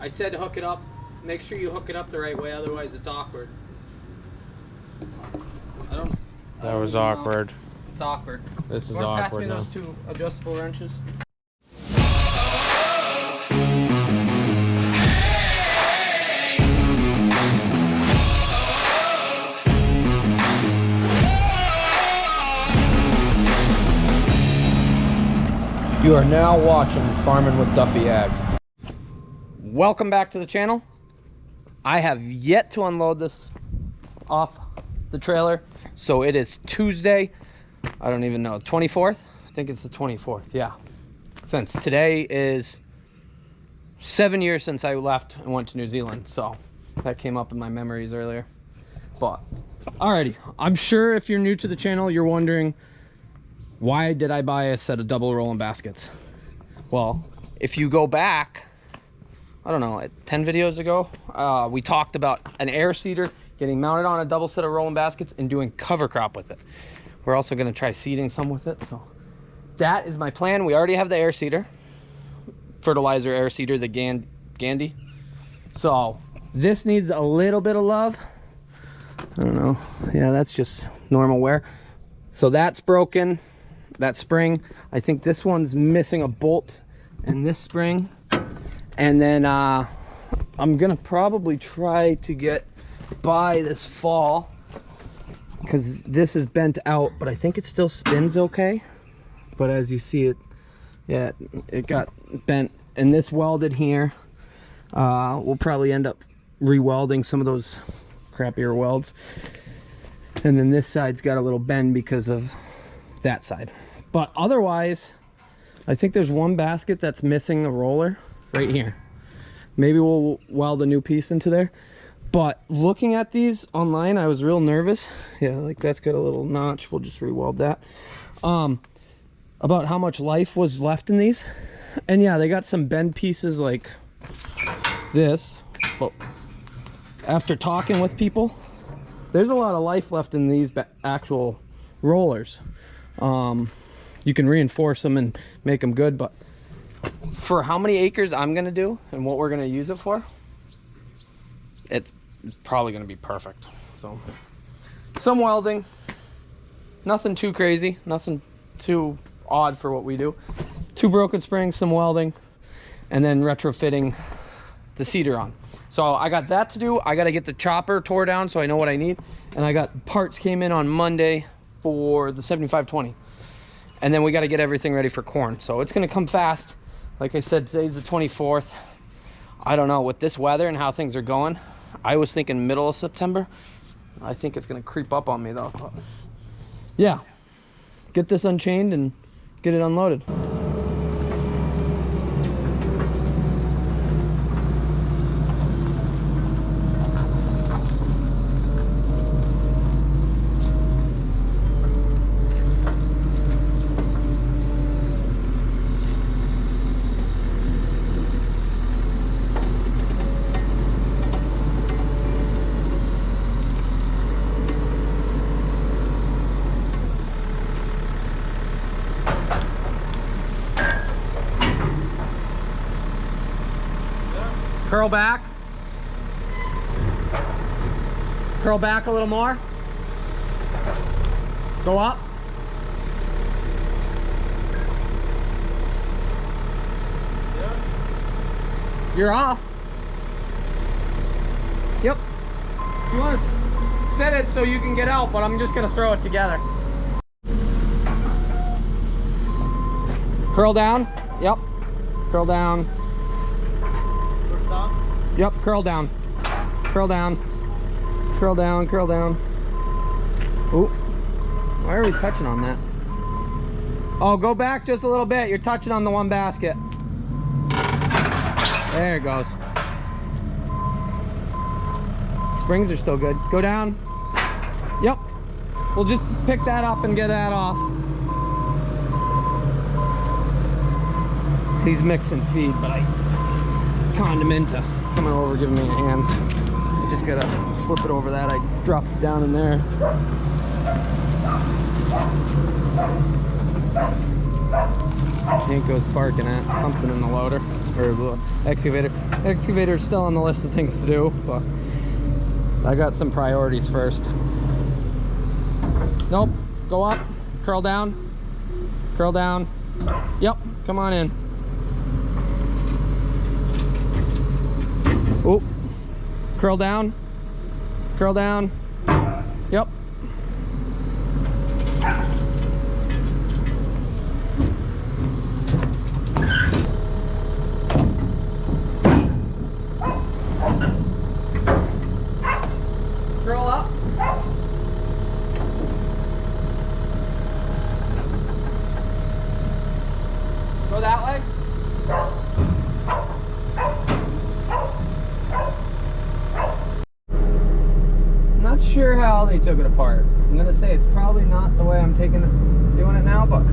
I said hook it up. Make sure you hook it up the right way, otherwise it's awkward. I don't know. That was awkward. It's awkward. This is awkward. Pass me now. those 2 adjustable wrenches. You are now watching Farming with Duffy Ag. Welcome back to the channel. I have yet to unload this off the trailer. So it is Tuesday, I don't even know, 24th? I think it's the 24th, yeah. Since today is 7 years since I left and went to New Zealand. So that came up in my memories earlier. But, alrighty, I'm sure if you're new to the channel, you're wondering, why did I buy a set of double rolling baskets? Well, if you go back, I don't know, 10 videos ago, we talked about an air seeder getting mounted on a double set of rolling baskets and doing cover crop with it. We're also gonna try seeding some with it, so that is my plan. We already have the air seeder, fertilizer air seeder, the Gandy. So this needs a little bit of love. I don't know, yeah, that's just normal wear. So that's broken. That spring, I think this one's missing a bolt in this spring, and then I'm gonna probably try to get by this fall because this is bent out, but I think it still spins okay. But as you see, it, yeah, it got bent, and this welded here. We'll probably end up re-welding some of those crappier welds, and then this side's got a little bend because of that side. But otherwise, I think there's one basket that's missing a roller right here. Maybe we'll weld a new piece into there. But looking at these online, I was real nervous. Yeah, like that's got a little notch. We'll just re-weld that. About how much life was left in these. And yeah, they got some bend pieces like this. But after talking with people, there's a lot of life left in these actual rollers. You can reinforce them and make them good, but for how many acres I'm gonna do and what we're gonna use it for, it's probably gonna be perfect. So some welding, nothing too crazy, nothing too odd for what we do. 2 broken springs, some welding, and then retrofitting the seeder on. So I got that to do. I got to get the chopper tore down so I know what I need, and I got parts came in on Monday for the 7520. And then we got to get everything ready for corn. So it's going to come fast. Like I said, today's the 24th. I don't know, with this weather and how things are going, I was thinking middle of September. I think it's going to creep up on me though. But yeah, get this unchained and get it unloaded. Curl back. Curl back a little more. Go up. Yeah. You're off. Yep. You want to set it so you can get out, but I'm just going to throw it together. Curl down. Yep. Curl down. Yep, curl down. Curl down. Curl down, curl down. Ooh. Why are we touching on that? Oh, go back just a little bit. You're touching on the one basket. There it goes. Springs are still good. Go down. Yep. We'll just pick that up and get that off. He's mixing feed, but I conned him into coming over, giving me a hand. I just gotta slip it over that. I dropped it down in there. Dinko's barking at something in the loader, or the excavator. Excavator's still on the list of things to do, but I got some priorities first. Nope. Go up. Curl down. Curl down. Yep. Come on in. Oop. Curl down. Curl down. Yep. Curl up. Go that way. I'm not sure how they took it apart. I'm gonna say it's probably not the way I'm doing it now, but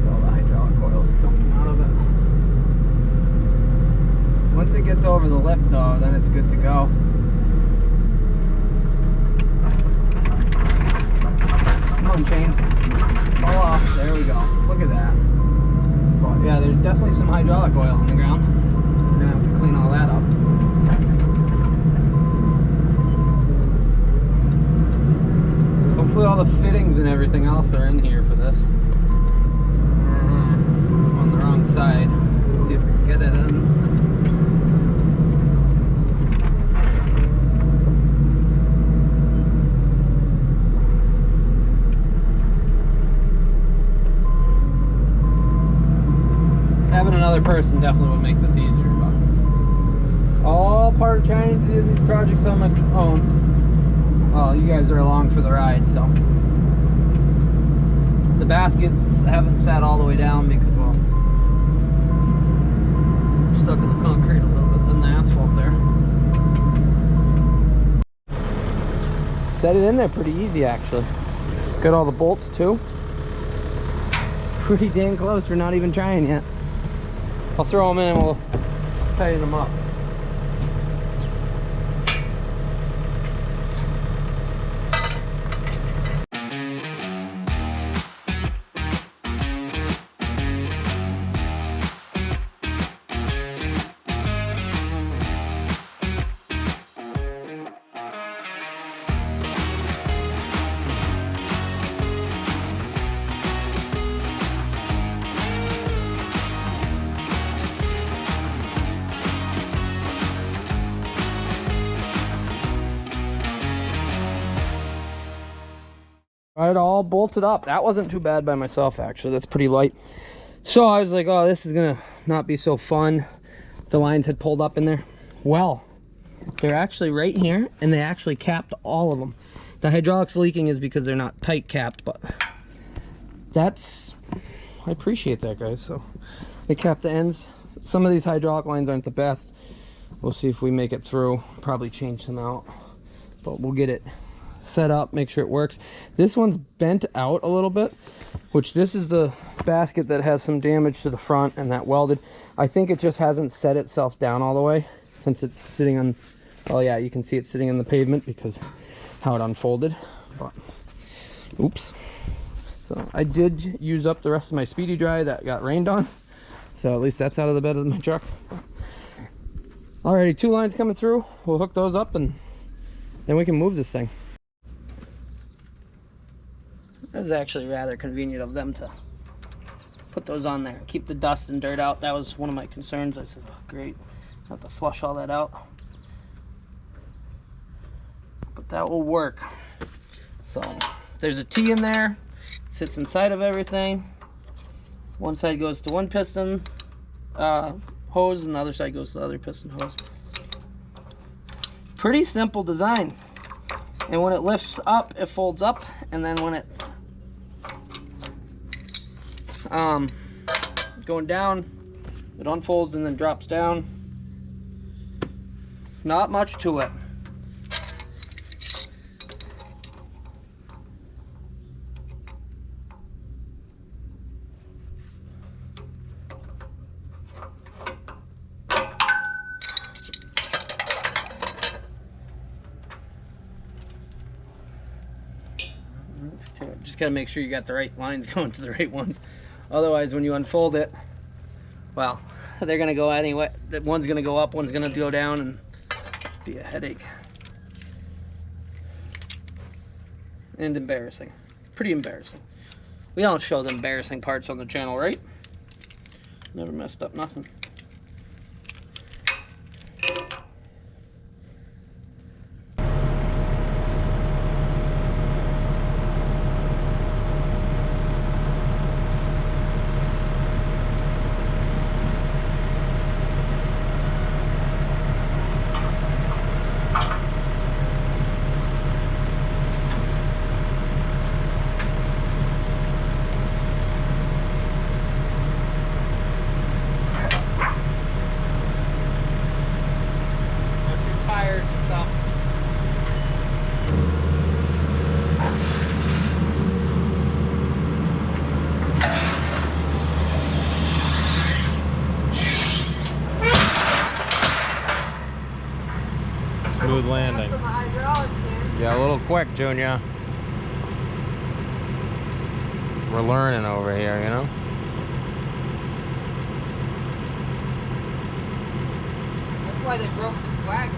all the hydraulic oil's dumping out of it. Once it gets over the lip though, then it's good to go. Come on, chain. Fall off. There we go. Look at that. But yeah, there's definitely some hydraulic oil on the ground. We're gonna have to clean all that up. Hopefully all the fittings and everything else are in here for this. I'm on the wrong side. Let's see if we can get it in. Having another person definitely would make this easier, but all part of trying to do these projects on my own. Well, you guys are along for the ride, so the baskets haven't sat all the way down because, well, it's stuck in the concrete a little bit than the asphalt there. Set it in there pretty easy, actually. Got all the bolts too. Pretty dang close. We're not even trying yet. I'll throw them in and we'll tighten them up. Got it all bolted up. That wasn't too bad by myself, actually. That's pretty light. So I was like, oh, this is gonna not be so fun. The lines had pulled up in there. Well, they're actually right here, and they actually capped all of them. The hydraulics leaking is because they're not tight capped, but that's, I appreciate that, guys. So they capped the ends. Some of these hydraulic lines aren't the best. We'll see if we make it through. Probably change them out, but we'll get it set up, make sure it works. This one's bent out a little bit, which this is the basket that has some damage to the front and that welded. I think it just hasn't set itself down all the way since it's sitting on, oh yeah, you can see it sitting on the pavement because how it unfolded. But oops. So I did use up the rest of my speedy dry that got rained on, so at least that's out of the bed of my truck. Alrighty, 2 lines coming through. We'll hook those up and then we can move this thing. It was actually rather convenient of them to put those on there, keep the dust and dirt out. That was one of my concerns. I said, oh, great, I have to flush all that out. But that will work. So there's a T in there, it sits inside of everything. One side goes to one piston hose and the other side goes to the other piston hose. Pretty simple design. And when it lifts up, it folds up, and then when it going down, it unfolds and then drops down. Not much to it. just gotta make sure you got the right lines going to the right ones. Otherwise, when you unfold it, well, they're gonna go anyway. One's gonna go up, one's gonna go down, and be a headache. And embarrassing. Pretty embarrassing. We don't show the embarrassing parts on the channel, right? Never messed up nothing. Smooth landing. Yeah, a little quick, Junior. We're learning over here, you know? That's why they broke the wagon.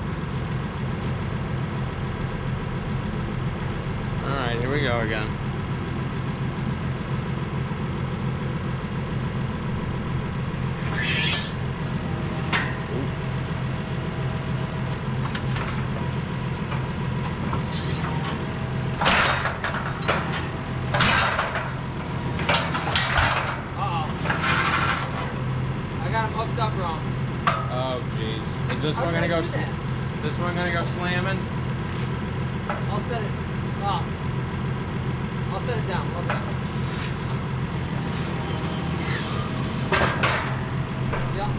Alright, here we go again. Hooked up wrong. Oh jeez. Is this one gonna go? This one gonna go slamming? I'll set it. Oh. I'll set it down. Okay. Yeah.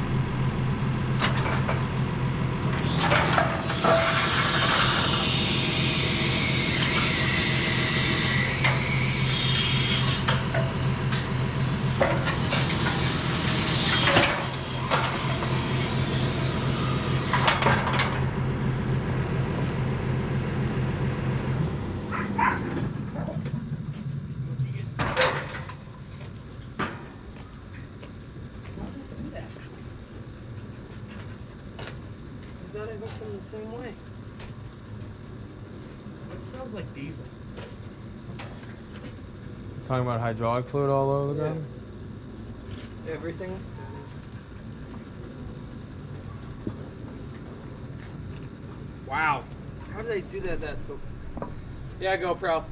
Thought I hooked them the same way. It smells like diesel. Talking about hydraulic fluid all over the ground? Everything. Wow. How do they do that so... Yeah, GoPro.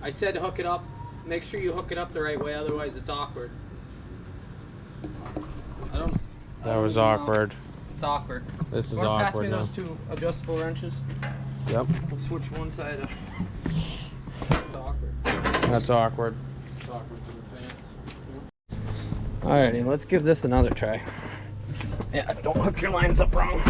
I said hook it up. Make sure you hook it up the right way, otherwise it's awkward. That was awkward. It's awkward. This is Or pass awkward me now. those two adjustable wrenches. Yep. We'll switch one side up. It's awkward. That's awkward. It's awkward for the pants. Alrighty, let's give this another try. Yeah, don't hook your lines up wrong.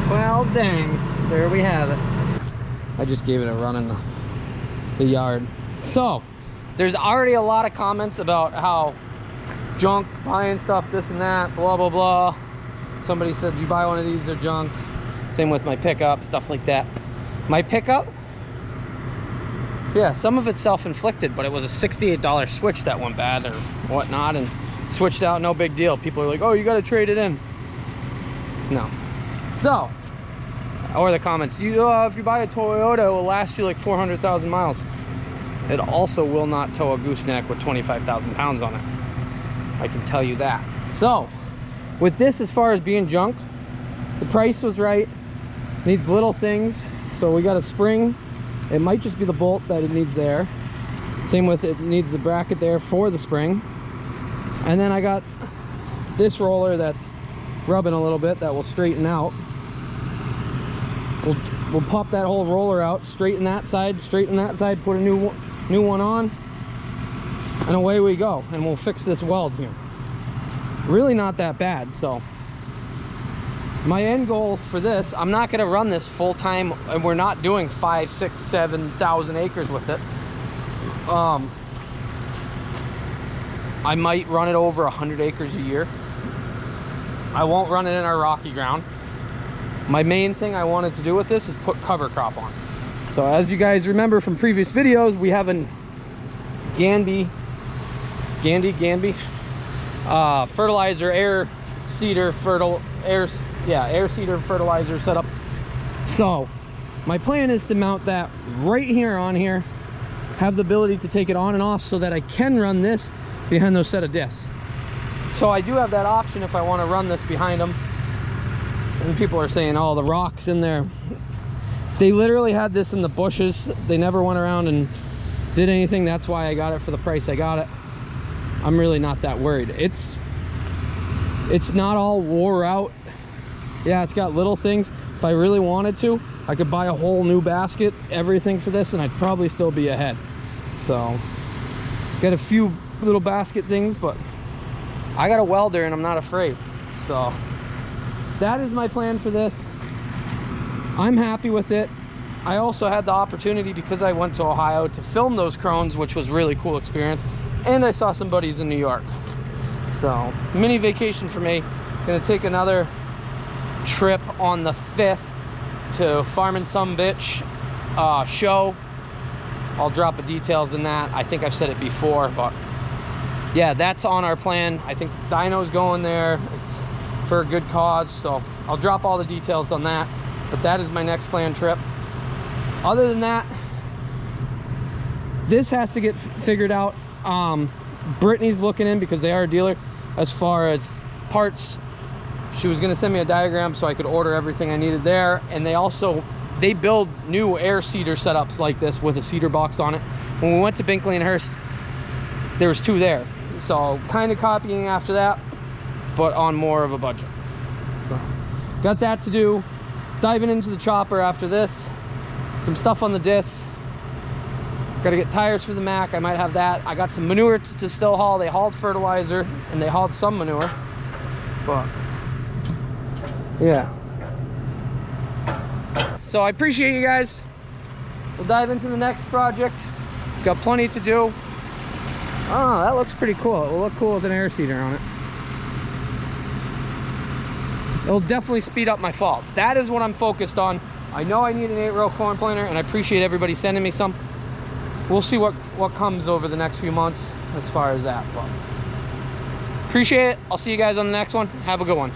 Well, dang, there we have it. I just gave it a run in the yard. So, there's already a lot of comments about how junk, buying stuff, this and that, blah, blah, blah. Somebody said, you buy one of these, they're junk. Same with my pickup, stuff like that. My pickup, yeah, some of it's self-inflicted, but it was a $68 switch that went bad or whatnot, and switched out, no big deal. People are like, oh, you got to trade it in. No. So, or the comments, if you buy a Toyota, it will last you like 400,000 miles. It also will not tow a gooseneck with 25,000 pounds on it. I can tell you that. So, with this, as far as being junk, the price was right. Needs little things. So we got a spring. It might just be the bolt that it needs there. Same with it needs the bracket there for the spring. And then I got this roller that's rubbing a little bit that will straighten out. We'll pop that whole roller out, straighten that side, put a new one on. and away we go, and we'll fix this weld here. Really not that bad. So my end goal for this, I'm not going to run this full time, and we're not doing 5, 6, 7,000 acres with it. I might run it over 100 acres a year. I won't run it in our rocky ground. My main thing I wanted to do with this is put cover crop on. So as you guys remember from previous videos, we have an Ganby fertilizer air seeder fertilizer setup. So my plan is to mount that right here on here, have the ability to take it on and off so that I can run this behind those set of discs. So I do have that option if I want to run this behind them. And people are saying, oh, the rock's in there. They literally had this in the bushes. They never went around and did anything. That's why I got it for the price I got it. I'm really not that worried. It's not all wore out. Yeah, it's got little things. If I really wanted to, I could buy a whole new basket, everything for this, and I'd probably still be ahead. So got a few little basket things, but I got a welder and I'm not afraid. So that is my plan for this. I'm happy with it. I also had the opportunity, because I went to Ohio, to film those crones, which was a really cool experience, and I saw some buddies in New York. So mini vacation for me. Gonna take another trip on the 5th to Farmin' Some Bitch show. I'll drop the details in that. I think I've said it before, but yeah, that's on our plan. I think the dyno's going there. It's for a good cause, so I'll drop all the details on that. But that is my next planned trip. Other than that, this has to get figured out. Brittany's looking in, because they are a dealer, as far as parts. She was going to send me a diagram so I could order everything I needed there. And they build new air seeder setups like this with a seeder box on it. When we went to Binkley and Hurst, there was 2 there. So kind of copying after that, but on more of a budget. So got that to do. Diving into the chopper after this. Some stuff on the discs. Got to get tires for the Mac. I might have that. I got some manure to still haul. They hauled fertilizer and they hauled some manure. But yeah. So I appreciate you guys. We'll dive into the next project. Got plenty to do. Oh, that looks pretty cool. It will look cool with an air seeder on it. It'll definitely speed up my fall. That is what I'm focused on. I know I need an 8-row corn planter, and I appreciate everybody sending me some. We'll see what comes over the next few months as far as that. But appreciate it. I'll see you guys on the next one. Have a good one.